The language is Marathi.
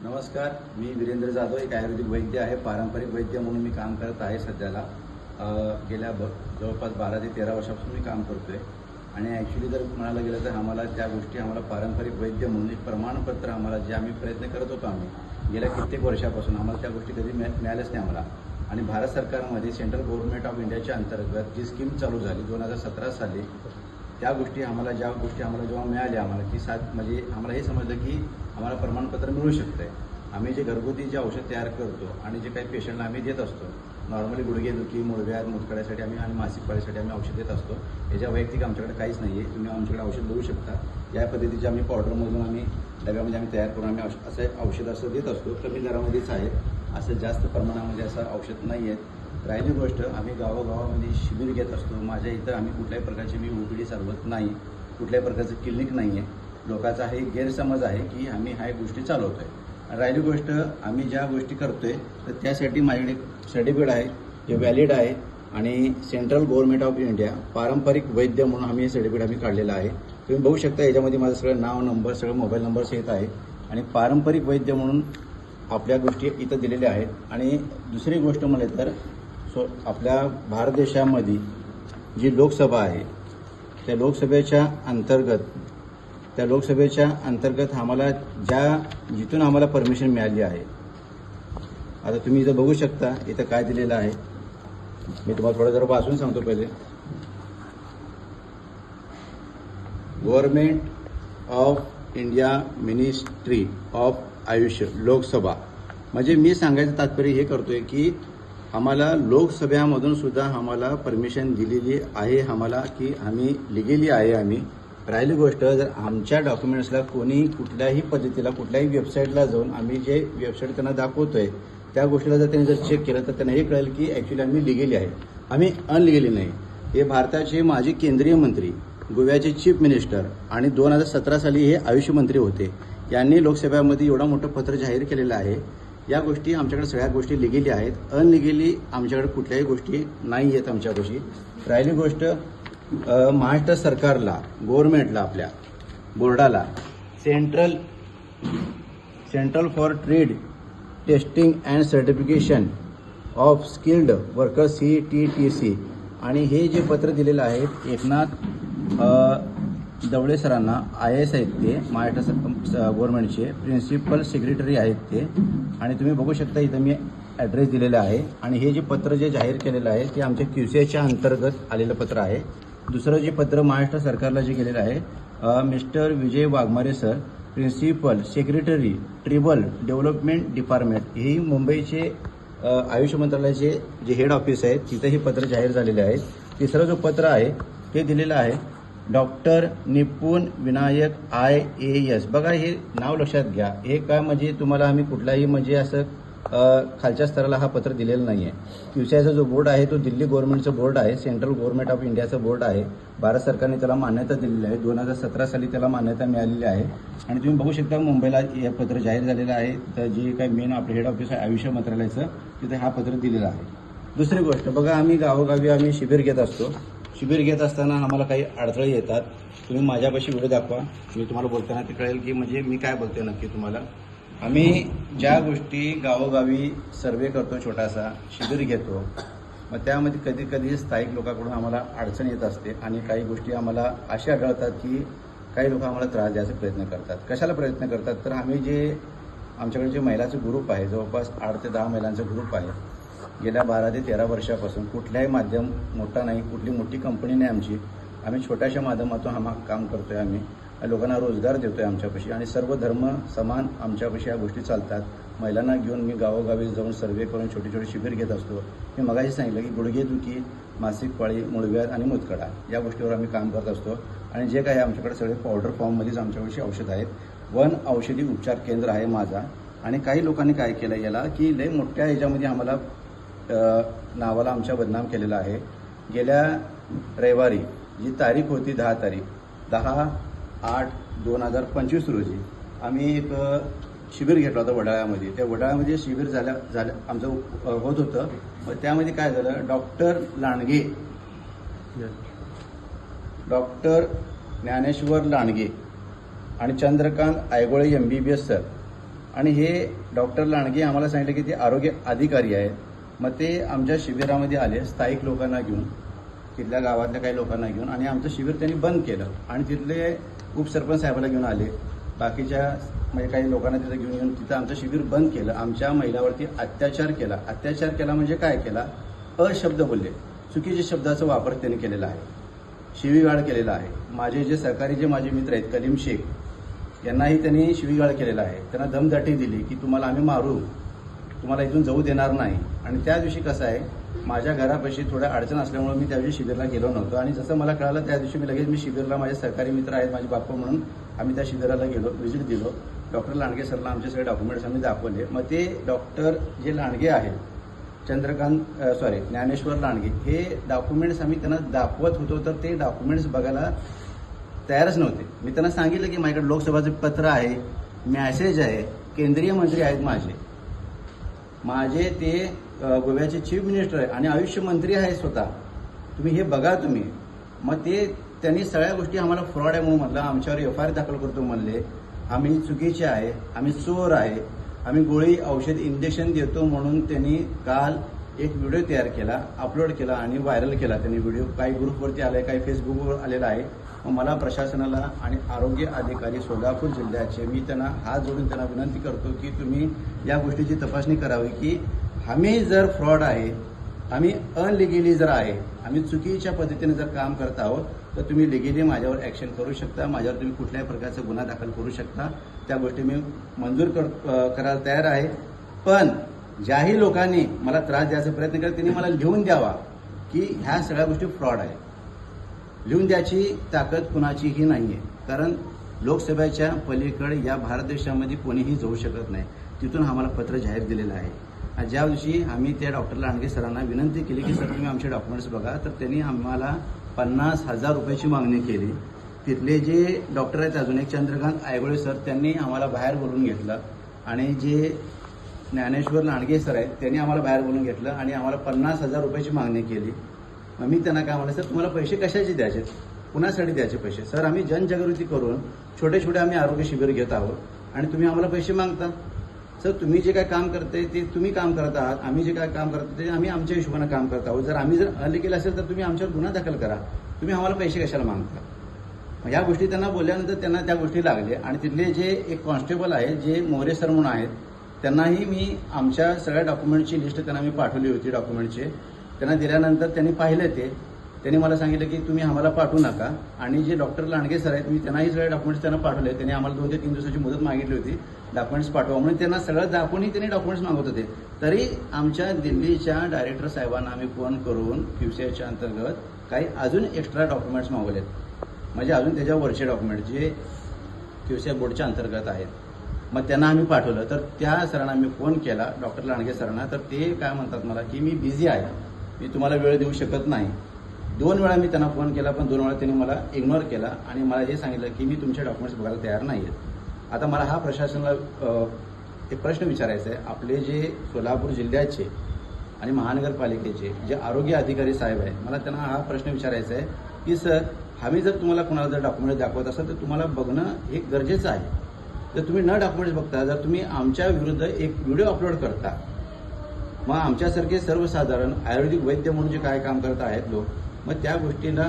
नमस्कार, मी वीरेंद्र जाधव, एक आयुर्वेदिक वैद्य आहे. पारंपरिक वैद्य म्हणून मी काम करत आहे सध्याला. गेल्या जवळपास 12 ते 13 वर्षापासून मी काम करतो आहे. आणि ॲक्च्युली जर म्हणायला गेलं तर आम्हाला त्या गोष्टी पारंपरिक वैद्य म्हणून एक प्रमाणपत्र आम्हाला जे आम्ही प्रयत्न करत होतो गेल्या कित्येक वर्षापासून आम्हाला त्या गोष्टी कधी मिळाल्याच नाही आम्हाला. आणि भारत सरकारमध्ये सेंट्रल गव्हर्नमेंट ऑफ इंडियाच्या अंतर्गत जी स्कीम चालू झाली 2017 साली, त्या गोष्टी ज्या गोष्टी जेव्हा मिळाल्या की म्हणजे आम्हाला हे समजलं की आम्हाला प्रमाणपत्र मिळू शकतं आहे. आम्ही जे घरगुती जे औषध तयार करतो आणि जे काही पेशंटला आम्ही देत असतो, नॉर्मली गुडघेदुखी, मूळव्याध, मुतखड्यासाठी आणि मासिक पाळीसाठी आम्ही औषध देत असतो. याच्या वैयक्तिक आमच्याकडे काहीच नाही आहे. तुम्ही आमच्याकडे औषध देऊ शकता. या पद्धतीचे आम्ही पावडरमधून डब्यामध्ये तयार करून औषध देत असतो. कमी दरामध्येच आहे, असं जास्त प्रमाणामध्ये असं औषध नाही आहे. राहिली गोष्ट, आम्ही गावागावामध्ये शिबिर घेत असतो. माझ्या इथं आम्ही कुठल्याही प्रकारची OPD चालवत नाही, कुठल्याही प्रकारचं क्लिनिक नाही आहे. लोकांचा हा एक गैरसमज आहे की आम्ही ह्या गोष्टी चालवतो आहे. राहिली गोष्ट, आम्ही ज्या गोष्टी करतो आहे तर त्यासाठी माझ्याकडे सर्टिफिकेट आहे जे व्हॅलिड आहे. आणि सेंट्रल गव्हर्नमेंट ऑफ इंडिया पारंपरिक वैद्य म्हणून आम्ही हे सर्टिफिकेट काढलेलं आहे. तुम्ही बघू शकता, याच्यामध्ये माझं सगळं नाव, नंबर, सगळं मोबाईल नंबर्स येत आहे. आणि पारंपरिक वैद्य म्हणून आपल्या गोष्टी इथं दिलेल्या आहेत. आणि दुसरी गोष्ट म्हटलं तर आपल्या भारत देशामध्ये जी लोकसभा आहे त्या लोकसभेच्या अंतर्गत आम्हाला जिथून आम्हाला परमिशन मिळाली आहे. आता तुम्ही इथं बघू शकता, इथं काय दिलेलं आहे. मी तुम्हाला थोडं जरा वाचून सांगतो. पहिले, government of India ministry of Ayush Lok Sabha. म्हणजे मी सांगायचं तात्पर्य हे करतोय की आम्हाला लोकसभेमधून सुद्धा आम्हाला परमिशन दिलेली आहे की आम्ही लिगली आहे. राहिली गोष्ट, जर आमच्या डॉक्युमेंट्सला कोणी कुठल्याही पद्धतीला कुठल्याही वेबसाईटला जाऊन आम्ही जे वेबसाईट त्यांना दाखवतोय त्या गोष्टीला जर त्यांनी चेक केलं तर त्यांना हे कळेल की ॲक्च्युली आम्ही लिगली आहे, आम्ही अनलिगली नाही. हे भारताचे माजी केंद्रीय मंत्री, गोव्याचे चीफ मिनिस्टर आणि 2017 साली हे आयुष मंत्री होते. यांनी लोकसभेमध्ये एवढं मोठं पत्र जाहीर केलेलं आहे. या गोष्टी आमच्याकडे सगळ्या गोष्टी लिगली आहेत. अनलिगली आमच्याकडे कुठल्याही गोष्टी नाही आहेत आमच्यापाशी. राहिली गोष्ट, महाराष्ट्र सरकारला, गव्हर्नमेंटला, आपल्या बोर्डाला central for trade testing and certification of skilled workers CTTC आणि हे जे पत्र दिलेलं आहे एकनाथ दवळे सरांना, IAS आहेत ते, महाराष्ट्र गव्हर्नमेंटचे प्रिन्सिपल सेक्रेटरी आहेत ते. आणि तुम्ही बघू शकता इथं मी ॲड्रेस दिलेला आहे. आणि हे जे पत्र जे जाहीर केलेलं आहे ते आमच्या QCIच्या अंतर्गत आलेलं पत्र आहे. दुसरं जे पत्र महाराष्ट्र सरकारला जे गेलेलं आहे, mister Vijay Waghmare sir, principal secretary tribal development department, हेही मुंबईचे आयुष मंत्रालयाचे जे हेड ऑफिस आहे तिथं हे पत्र जाहीर झालेले आहे. तिसरं जो पत्र आहे ते दिलेलं आहे डॉक्टर निपुण विनायक IAS. बघा, हे नाव लक्षात घ्या. हे काय म्हणजे तुम्हाला आम्ही कुठलाही म्हणजे असं खालच्या स्तराला हा पत्र दिलेला नाही आहे. QCIचा जो बोर्ड आहे तो दिल्ली गव्हर्नमेंटचं बोर्ड आहे, सेंट्रल गव्हर्नमेंट ऑफ इंडियाचं बोर्ड आहे. भारत सरकारने त्याला मान्यता दिलेली आहे. 2017 साली त्याला मान्यता मिळालेली आहे. आणि तुम्ही बघू शकता मुंबईला हे पत्र जाहीर झालेलं आहे. तर जे काही मेन आपलं हेड ऑफिस आहे आयुष मंत्रालयाचं, तिथे हा पत्र दिलेला आहे. दुसरी गोष्ट बघा, आम्ही गावोगावी शिबिर घेत असतो. शिबिर घेत असताना आम्हाला काही अडथळे येतात. तुम्ही माझ्यापाशी व्हिडिओ दाखवा, मी तुम्हाला बोलताना ते कळेल की म्हणजे मी काय बोलतोय नक्की तुम्हाला. आम्ही ज्या गोष्टी गावोगावी सर्वे करतो, छोटासा शिबिर घेतो, मग त्यामध्ये कधी कधी स्थायिक लोकांकडून आम्हाला अडचण येत असते. आणि काही गोष्टी आम्हाला अशा आढळतात की काही लोक आम्हाला त्रास द्यायचा प्रयत्न करतात. कशाला प्रयत्न करतात तर आमच्याकडे जे महिलाचं ग्रुप आहे, जवळपास 8 ते 10 महिलांचा ग्रुप आहे. गेल्या 12 ते 13 वर्षापासून कुठल्याही माध्यम मोठा नाही, कुठली मोठी कंपनी नाही आमची. आम्ही छोट्याशा माध्यमातून काम करतोय. आम्ही लोकांना रोजगार देतोय आमच्यापाशी. आणि सर्व धर्म समान आमच्यापाशी या गोष्टी चालतात. महिलांना घेऊन मी गावोगावी जाऊन सर्वे करून छोटे छोटे शिबिर घेत असतो. मी मगाशी सांगितलं की गुडघेदुखी, मासिक पाळी, मूळव्याध आणि मुतखडा या गोष्टीवर आम्ही काम करत असतो. आणि जे काही आमच्याकडे सगळे पावडर फॉर्ममध्येच आमच्यापाशी औषध आहेत. वन औषधी उपचार केंद्र आहे माझा. आणि काही लोकांनी काय केलं याला की लय मोठ्या ह्याच्यामध्ये आम्हाला नावाला आमच्या बदनाम केलेलं आहे. गेल्या रविवारी जी तारीख होती 10/8/2025 रोजी आम्ही एक शिबिर घेतलं होतं वडाळ्यामध्ये. त्या वडाळ्यामध्ये शिबिर झालं आमचं होत होतं. मग त्यामध्ये काय झालं, डॉक्टर ज्ञानेश्वर लांडगे आणि चंद्रकांत आयगोळे MBBS सर आणि हे डॉक्टर लांडगे आम्हाला सांगितलं की ते आरोग्य अधिकारी आहेत. मग ते आमच्या शिबिरामध्ये आले स्थायिक लोकांना घेऊन, तिथल्या गावातल्या काही लोकांना घेऊन, आणि आमचं शिबिर त्यांनी बंद केलं आणि तिथले उपसरपंच साहेबाला घेऊन आले, बाकीच्या म्हणजे काही लोकांना तिथं घेऊन येऊन तिथं आमचं शिबिर बंद केलं. आमच्या महिलावरती अत्याचार केला म्हणजे काय केला, अशब्द बोलले, चुकीच्या शब्दाचा वापर त्यांनी केलेला आहे, शिवीगाळ केलेला आहे. माझे जे सहकारी जे माझे मित्र आहेत कलीम शेख यांनाही त्यांनी शिवीगाळ केलेला आहे, त्यांना दमदाटी दिली की तुम्हाला आम्ही मारू, तुम्हाला इथून जाऊ देणार नाही. आणि त्या दिवशी कसं आहे, माझ्या घरापाशी थोड्या अडचण असल्यामुळे मी त्या दिवशी शिबिरला गेलो नव्हतो, आणि जसं मला कळालं त्या दिवशी मी शिबिरला माझे सहकारी मित्र आहेत माझे बाप्पा म्हणून आम्ही त्या शिबिराला गेलो, व्हिजिट दिलो. डॉक्टर लांडगे सरला आमचे सगळे डॉक्युमेंट्स आम्ही दाखवले. मग ते डॉक्टर जे लांडगे आहेत ज्ञानेश्वर लांडगे, हे डॉक्युमेंट्स आम्ही त्यांना दाखवत होतो, तर ते डॉक्युमेंट्स बघायला तयारच नव्हते. मी त्यांना सांगितलं की माझ्याकडे लोकसभाचं पत्र आहे, मॅसेज आहे, केंद्रीय मंत्री आहेत माझे ते गोव्याचे चीफ मिनिस्टर आहे आणि आयुष्य मंत्री आहे स्वतः, तुम्ही हे बघा तुम्ही. मग ते त्यांनी सगळ्या गोष्टी आम्हाला फ्रॉड आहे म्हणून म्हटलं, आमच्यावर FIR दाखल करतो म्हणले, आम्ही चुकीचे आहे, आम्ही चोर आहे, आम्ही गोळी औषध इंजेक्शन देतो म्हणून त्यांनी काल एक व्हिडिओ तयार केला, अपलोड केला आणि व्हायरल केला त्यांनी व्हिडिओ. काही ग्रुपवरती आलाय, काही फेसबुकवर आलेला आहे. मग मला प्रशासनाला आणि आरोग्य अधिकारी सोलापूर जिल्ह्याचे मी त्यांना हात जोडून त्यांना विनंती करतो की तुम्ही या गोष्टीची तपासणी करावी की आम्ही जर फ्रॉड आहे, आम्ही अनलिगली जर आहे, आम्ही चुकीच्या पद्धतीने जर काम करत आहोत, तर तुम्ही लिगली माझ्यावर ॲक्शन करू शकता, माझ्यावर तुम्ही कुठल्याही प्रकारचा गुन्हा दाखल करू शकता. त्या गोष्टी मी मंजूर करायला तयार आहे. पण ज्याही लोकांनी मला त्रास द्यायचा प्रयत्न केला त्यांनी मला लिहून द्यावा की ह्या सगळ्या गोष्टी फ्रॉड आहे. लिहून द्यायची ताकद कुणाचीही नाही आहे, कारण लोकसभेच्या पलीकडे या भारत देशामध्ये कोणीही जाऊ शकत नाही. तिथून आम्हाला पत्र जाहीर दिलेलं आहे. आणि ज्या दिवशी आम्ही त्या डॉक्टर लांडगे सरांना विनंती केली की सर तुम्ही आमचे डॉक्युमेंट्स बघा, तर त्यांनी आम्हाला 50,000 रुपयाची मागणी केली. तिथले जे डॉक्टर आहेत अजून एक चंद्रकांत आयगोळे सर, त्यांनी आम्हाला बाहेर बोलवून घेतलं, आणि जे ज्ञानेश्वर लांडगे सर आहेत त्यांनी आम्हाला बाहेर बोलवून घेतलं आणि आम्हाला 50,000 रुपयाची मागणी केली. मग मी त्यांना काय म्हटलं, सर तुम्हाला पैसे कशाचे द्यायचे, कुणासाठी द्यायचे पैसे? सर आम्ही जनजागृती करून छोटे छोटे आम्ही आरोग्य शिबिर घेत आहोत आणि तुम्ही आम्हाला पैसे मागता. सर तुम्ही जे काय काम करते ते तुम्ही काम करत आहात, आम्ही जे काय काम करतो ते आम्ही आमच्या हिशोबाने काम करत आहोत. जर आम्ही अनलिगल असेल तर तुम्ही आमच्यावर गुन्हा दाखल करा, तुम्ही आम्हाला पैसे कशाला मागता? मग ह्या गोष्टी त्यांना बोलल्यानंतर त्यांना त्या गोष्टी लागल्या. आणि तिथले जे एक कॉन्स्टेबल आहे जे मोरे सर म्हणून आहेत, त्यांनाही मी आमच्या सगळ्या डॉक्युमेंटची लिस्ट त्यांना मी पाठवली होती डॉक्युमेंटचे. त्यांना दिल्यानंतर त्यांनी पाहिलं ते, त्यांनी मला सांगितलं की तुम्ही आम्हाला पाठवू नका. आणि जे डॉक्टर लांडगे सर आहेत मी त्यांनाही सगळे डॉक्युमेंट्स त्यांना पाठवले. त्यांनी आम्हाला 2 ते 3 दिवसाची मुदत मागितली होती डॉक्युमेंट्स पाठवा म्हणून. त्यांना सगळं दाखवूनही त्यांनी डॉक्युमेंट्स मागवत होते. तरी आमच्या दिल्लीच्या डायरेक्टर साहेबांना आम्ही फोन करून QCIच्या अंतर्गत काही अजून एक्स्ट्रा डॉक्युमेंट्स मागवलेत, म्हणजे अजून त्याच्यावरचे डॉक्युमेंट जे QCI बोर्डच्या अंतर्गत आहेत. मग त्यांना आम्ही पाठवलं. तर त्या सरांना मी फोन केला डॉक्टर लांडगे सरांना, तर ते काय म्हणतात मला की मी बिझी आहे, मी तुम्हाला वेळ देऊ शकत नाही. 2 वेळा मी त्यांना फोन केला, पण 2 वेळा त्यांनी मला इग्नोर केला आणि मला हे सांगितलं की मी तुमचे डॉक्युमेंट्स बघायला तयार नाही आहेत. आता मला हा प्रशासनाला एक प्रश्न विचारायचा आहे. आपले जे सोलापूर जिल्ह्याचे आणि महानगरपालिकेचे जे आरोग्य अधिकारी साहेब आहेत, मला त्यांना हा प्रश्न विचारायचा आहे की सर आम्ही जर तुम्हाला कोणाला जर डॉक्युमेंट दाखवत असाल तर तुम्हाला बघणं हे गरजेचं आहे. जर तुम्ही न डॉक्युमेंट्स बघता जर तुम्ही आमच्या विरुद्ध एक व्हिडिओ अपलोड करता, मग आमच्यासारखे सर्वसाधारण आयुर्वेदिक वैद्य म्हणून जे काय काम करत आहेत लोक, मग त्या गोष्टीला